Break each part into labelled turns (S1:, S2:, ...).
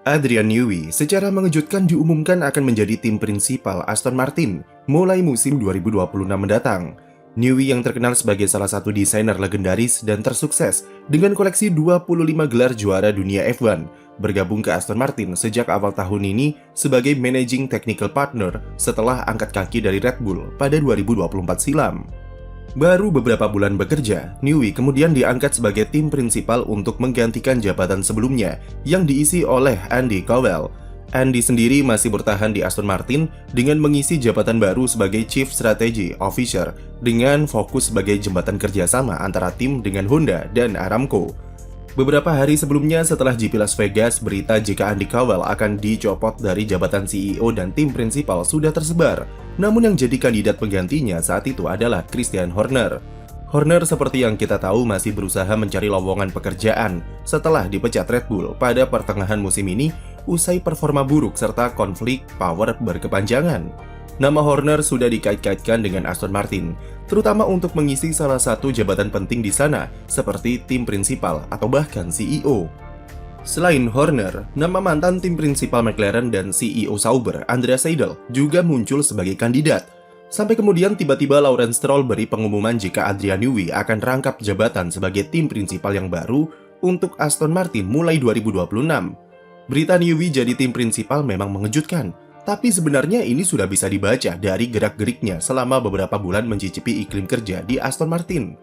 S1: Adrian Newey secara mengejutkan diumumkan akan menjadi tim prinsipal Aston Martin mulai musim 2026 mendatang. Newey yang terkenal sebagai salah satu desainer legendaris dan tersukses dengan koleksi 25 gelar juara dunia F1, bergabung ke Aston Martin sejak awal tahun ini sebagai Managing Technical Partner setelah angkat kaki dari Red Bull pada 2024 silam. Baru beberapa bulan bekerja, Newey kemudian diangkat sebagai tim prinsipal untuk menggantikan jabatan sebelumnya yang diisi oleh Andy Cowell. Andy sendiri masih bertahan di Aston Martin dengan mengisi jabatan baru sebagai Chief Strategy Officer dengan fokus sebagai jembatan kerjasama antara tim dengan Honda dan Aramco. Beberapa hari sebelumnya setelah GP Las Vegas, berita jika Andy Cowell akan dicopot dari jabatan CEO dan tim prinsipal sudah tersebar. Namun yang jadi kandidat penggantinya saat itu adalah Christian Horner. Horner seperti yang kita tahu masih berusaha mencari lowongan pekerjaan setelah dipecat Red Bull pada pertengahan musim ini usai performa buruk serta konflik power berkepanjangan. Nama Horner sudah dikait-kaitkan dengan Aston Martin, terutama untuk mengisi salah satu jabatan penting di sana, seperti tim prinsipal atau bahkan CEO. Selain Horner, nama mantan tim prinsipal McLaren dan CEO Sauber, Andreas Seidel, juga muncul sebagai kandidat. Sampai kemudian tiba-tiba Lawrence Stroll beri pengumuman jika Adrian Newey akan rangkap jabatan sebagai tim prinsipal yang baru untuk Aston Martin mulai 2026. Berita Newey jadi tim prinsipal memang mengejutkan, tapi sebenarnya ini sudah bisa dibaca dari gerak-geriknya selama beberapa bulan mencicipi iklim kerja di Aston Martin.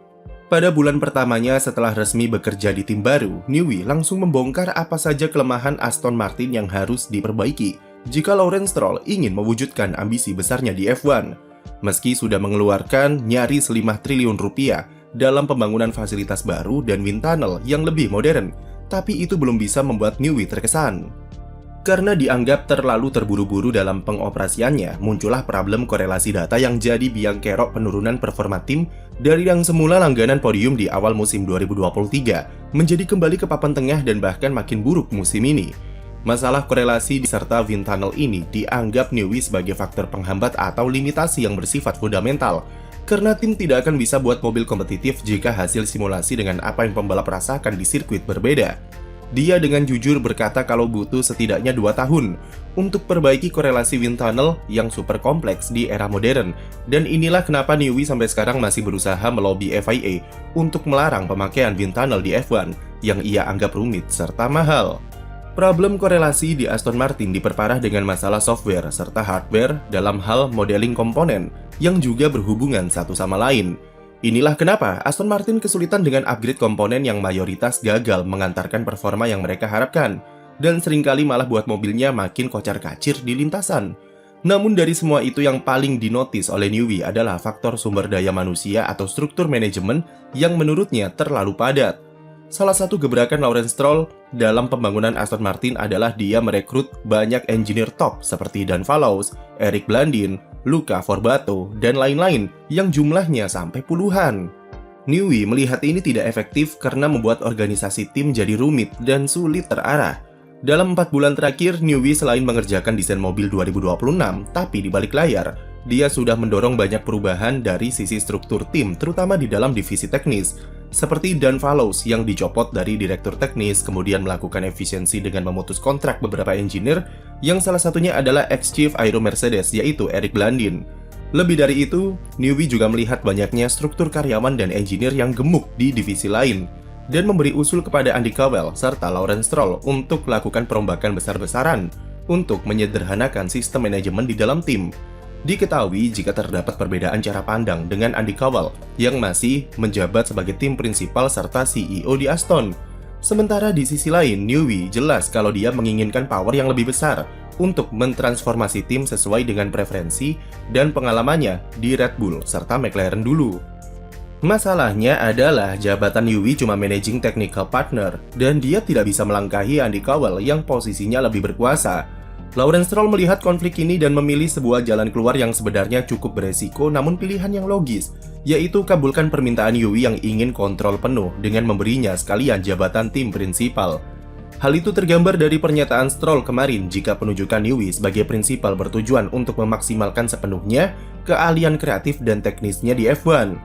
S1: Pada bulan pertamanya setelah resmi bekerja di tim baru, Newey langsung membongkar apa saja kelemahan Aston Martin yang harus diperbaiki jika Lawrence Stroll ingin mewujudkan ambisi besarnya di F1. Meski sudah mengeluarkan nyaris 5 triliun rupiah dalam pembangunan fasilitas baru dan wind tunnel yang lebih modern, tapi itu belum bisa membuat Newey terkesan. Karena dianggap terlalu terburu-buru dalam pengoperasiannya, muncullah problem korelasi data yang jadi biang kerok penurunan performa tim dari yang semula langganan podium di awal musim 2023 menjadi kembali ke papan tengah dan bahkan makin buruk musim ini. Masalah korelasi serta wind tunnel ini dianggap Newey sebagai faktor penghambat atau limitasi yang bersifat fundamental, karena tim tidak akan bisa buat mobil kompetitif jika hasil simulasi dengan apa yang pembalap rasakan di sirkuit berbeda. Dia dengan jujur berkata kalau butuh setidaknya 2 tahun untuk perbaiki korelasi wind tunnel yang super kompleks di era modern. Dan inilah kenapa Newey sampai sekarang masih berusaha melobi FIA untuk melarang pemakaian wind tunnel di F1 yang ia anggap rumit serta mahal. Problem korelasi di Aston Martin diperparah dengan masalah software serta hardware dalam hal modeling komponen yang juga berhubungan satu sama lain. Inilah kenapa Aston Martin kesulitan dengan upgrade komponen yang mayoritas gagal mengantarkan performa yang mereka harapkan, dan seringkali malah buat mobilnya makin kocar-kacir di lintasan. Namun dari semua itu yang paling dinotis oleh Newey adalah faktor sumber daya manusia atau struktur manajemen yang menurutnya terlalu padat. Salah satu gebrakan Lawrence Stroll dalam pembangunan Aston Martin adalah dia merekrut banyak engineer top seperti Dan Fallows, Eric Blandin, Luca Forbato, dan lain-lain yang jumlahnya sampai puluhan. Newey melihat ini tidak efektif karena membuat organisasi tim jadi rumit dan sulit terarah. Dalam 4 bulan terakhir, Newey selain mengerjakan desain mobil 2026, tapi di balik layar, dia sudah mendorong banyak perubahan dari sisi struktur tim, terutama di dalam divisi teknis. Seperti Dan Fallows yang dicopot dari direktur teknis, kemudian melakukan efisiensi dengan memutus kontrak beberapa engineer, yang salah satunya adalah ex-chief Aero Mercedes, yaitu Eric Blandin. Lebih dari itu, Newey juga melihat banyaknya struktur karyawan dan engineer yang gemuk di divisi lain, dan memberi usul kepada Andy Cowell serta Lawrence Stroll untuk melakukan perombakan besar-besaran untuk menyederhanakan sistem manajemen di dalam tim. Diketahui jika terdapat perbedaan cara pandang dengan Andy Cowell yang masih menjabat sebagai tim prinsipal serta CEO di Aston. Sementara di sisi lain, Newey jelas kalau dia menginginkan power yang lebih besar untuk mentransformasi tim sesuai dengan preferensi dan pengalamannya di Red Bull serta McLaren dulu. Masalahnya adalah jabatan Newey cuma managing technical partner dan dia tidak bisa melangkahi Andy Cowell yang posisinya lebih berkuasa. Lawrence Stroll melihat konflik ini dan memilih sebuah jalan keluar yang sebenarnya cukup beresiko namun pilihan yang logis, yaitu kabulkan permintaan Newey yang ingin kontrol penuh dengan memberinya sekalian jabatan tim prinsipal. Hal itu tergambar dari pernyataan Stroll kemarin jika penunjukan Newey sebagai prinsipal bertujuan untuk memaksimalkan sepenuhnya keahlian kreatif dan teknisnya di F1.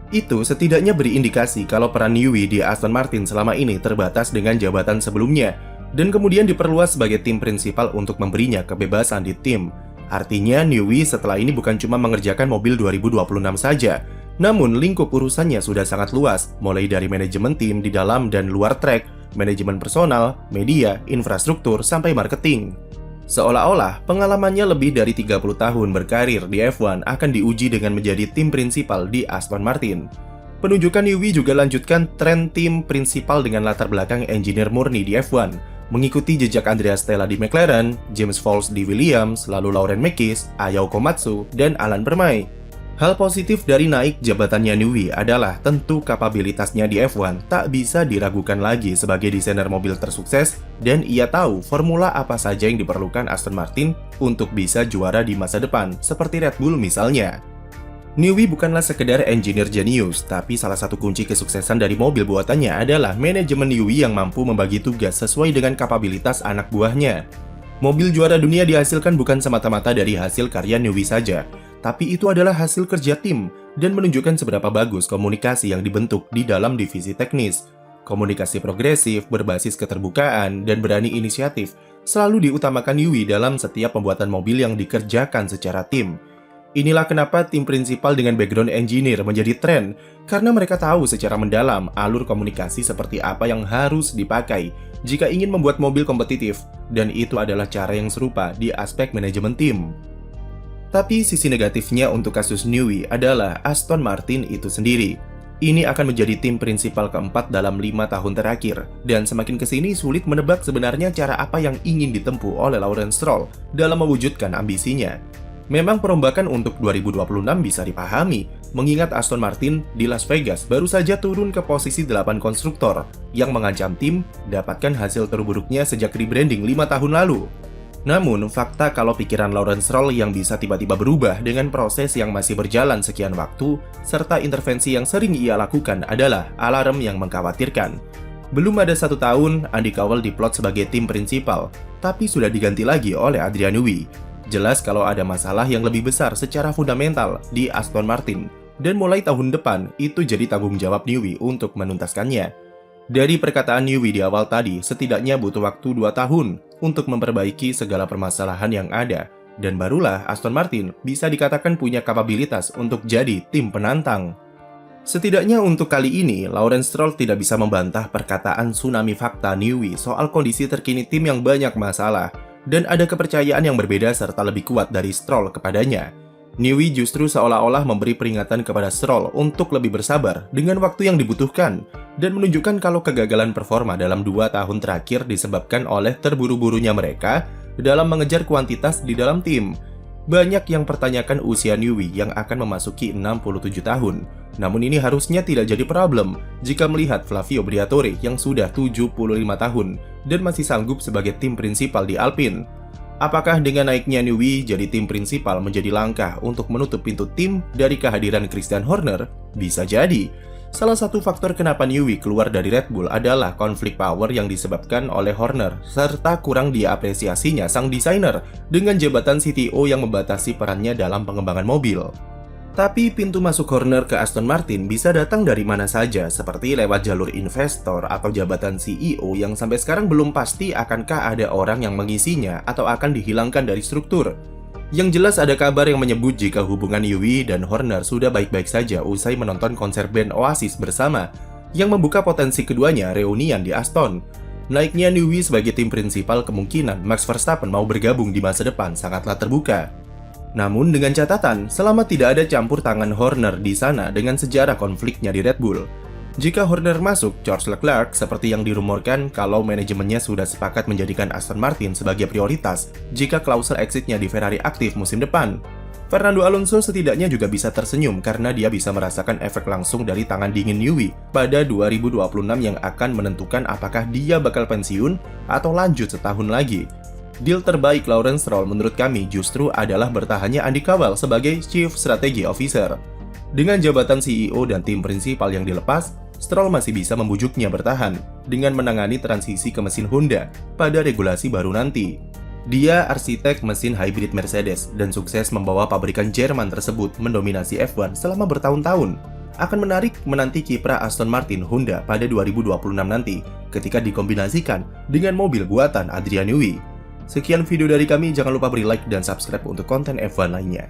S1: Itu setidaknya beri indikasi kalau peran Newey di Aston Martin selama ini terbatas dengan jabatan sebelumnya, dan kemudian diperluas sebagai tim prinsipal untuk memberinya kebebasan di tim. Artinya, Newey setelah ini bukan cuma mengerjakan mobil 2026 saja, namun lingkup urusannya sudah sangat luas, mulai dari manajemen tim di dalam dan luar trek, manajemen personal, media, infrastruktur, sampai marketing. Seolah-olah pengalamannya lebih dari 30 tahun berkarir di F1 akan diuji dengan menjadi tim prinsipal di Aston Martin. Penunjukan Newey juga lanjutkan tren tim prinsipal dengan latar belakang engineer murni di F1, mengikuti jejak Andrea Stella di McLaren, James Vowles di Williams, lalu Lauren Mekies, Ayao Komatsu, dan Alan Permay. Hal positif dari naik jabatannya Newey adalah tentu kapabilitasnya di F1 tak bisa diragukan lagi sebagai desainer mobil tersukses, dan ia tahu formula apa saja yang diperlukan Aston Martin untuk bisa juara di masa depan, seperti Red Bull misalnya. Newey bukanlah sekedar engineer jenius, tapi salah satu kunci kesuksesan dari mobil buatannya adalah manajemen Newey yang mampu membagi tugas sesuai dengan kapabilitas anak buahnya. Mobil juara dunia dihasilkan bukan semata-mata dari hasil karya Newey saja, tapi itu adalah hasil kerja tim dan menunjukkan seberapa bagus komunikasi yang dibentuk di dalam divisi teknis. Komunikasi progresif, berbasis keterbukaan, dan berani inisiatif selalu diutamakan Newey dalam setiap pembuatan mobil yang dikerjakan secara tim. Inilah kenapa tim prinsipal dengan background engineer menjadi tren, karena mereka tahu secara mendalam alur komunikasi seperti apa yang harus dipakai jika ingin membuat mobil kompetitif, dan itu adalah cara yang serupa di aspek manajemen tim. Tapi sisi negatifnya untuk kasus Newey adalah Aston Martin itu sendiri. Ini akan menjadi tim prinsipal keempat dalam 5 tahun terakhir, dan semakin kesini sulit menebak sebenarnya cara apa yang ingin ditempuh oleh Lawrence Stroll dalam mewujudkan ambisinya. Memang perombakan untuk 2026 bisa dipahami, mengingat Aston Martin di Las Vegas baru saja turun ke posisi 8 konstruktor, yang mengancam tim dapatkan hasil terburuknya sejak rebranding 5 tahun lalu. Namun, fakta kalau pikiran Lawrence Stroll yang bisa tiba-tiba berubah dengan proses yang masih berjalan sekian waktu, serta intervensi yang sering ia lakukan adalah alarm yang mengkhawatirkan. Belum ada 1 tahun, Andy Cowell diplot sebagai tim prinsipal, tapi sudah diganti lagi oleh Adrian Newey. Jelas kalau ada masalah yang lebih besar secara fundamental di Aston Martin, dan mulai tahun depan itu jadi tanggung jawab Newey untuk menuntaskannya. Dari perkataan Newey di awal tadi, setidaknya butuh waktu 2 tahun untuk memperbaiki segala permasalahan yang ada, dan barulah Aston Martin bisa dikatakan punya kapabilitas untuk jadi tim penantang. Setidaknya untuk kali ini, Lawrence Stroll tidak bisa membantah perkataan tsunami fakta Newey soal kondisi terkini tim yang banyak masalah, dan ada kepercayaan yang berbeda serta lebih kuat dari Stroll kepadanya. Newey justru seolah-olah memberi peringatan kepada Stroll untuk lebih bersabar dengan waktu yang dibutuhkan, dan menunjukkan kalau kegagalan performa dalam 2 tahun terakhir disebabkan oleh terburu-burunya mereka dalam mengejar kuantitas di dalam tim. Banyak yang pertanyakan usia Newey yang akan memasuki 67 tahun, namun ini harusnya tidak jadi problem jika melihat Flavio Briatore yang sudah 75 tahun dan masih sanggup sebagai tim prinsipal di Alpine. Apakah dengan naiknya Newey jadi tim prinsipal menjadi langkah untuk menutup pintu tim dari kehadiran Christian Horner? Bisa jadi. Salah satu faktor kenapa Newey keluar dari Red Bull adalah konflik power yang disebabkan oleh Horner, serta kurang diapresiasinya sang desainer dengan jabatan CTO yang membatasi perannya dalam pengembangan mobil. Tapi pintu masuk Horner ke Aston Martin bisa datang dari mana saja, seperti lewat jalur investor atau jabatan CEO yang sampai sekarang belum pasti akankah ada orang yang mengisinya atau akan dihilangkan dari struktur. Yang jelas ada kabar yang menyebut jika hubungan Newey dan Horner sudah baik-baik saja usai menonton konser band Oasis bersama, yang membuka potensi keduanya reunian di Aston. Naiknya Newey sebagai tim prinsipal kemungkinan Max Verstappen mau bergabung di masa depan sangatlah terbuka. Namun dengan catatan, selama tidak ada campur tangan Horner di sana dengan sejarah konfliknya di Red Bull. Jika Horner masuk, Charles Leclerc seperti yang dirumorkan kalau manajemennya sudah sepakat menjadikan Aston Martin sebagai prioritas jika klausul exitnya di Ferrari aktif musim depan. Fernando Alonso setidaknya juga bisa tersenyum karena dia bisa merasakan efek langsung dari tangan dingin Newey pada 2026 yang akan menentukan apakah dia bakal pensiun atau lanjut setahun lagi. Deal terbaik Lawrence Stroll menurut kami justru adalah bertahannya Andy Cowell sebagai Chief Strategy Officer. Dengan jabatan CEO dan tim prinsipal yang dilepas, Stroll masih bisa membujuknya bertahan dengan menangani transisi ke mesin Honda pada regulasi baru nanti. Dia arsitek mesin hybrid Mercedes dan sukses membawa pabrikan Jerman tersebut mendominasi F1 selama bertahun-tahun. Akan menarik menanti kiprah Aston Martin Honda pada 2026 nanti ketika dikombinasikan dengan mobil buatan Adrian Newey. Sekian video dari kami, jangan lupa beri like dan subscribe untuk konten F1 lainnya.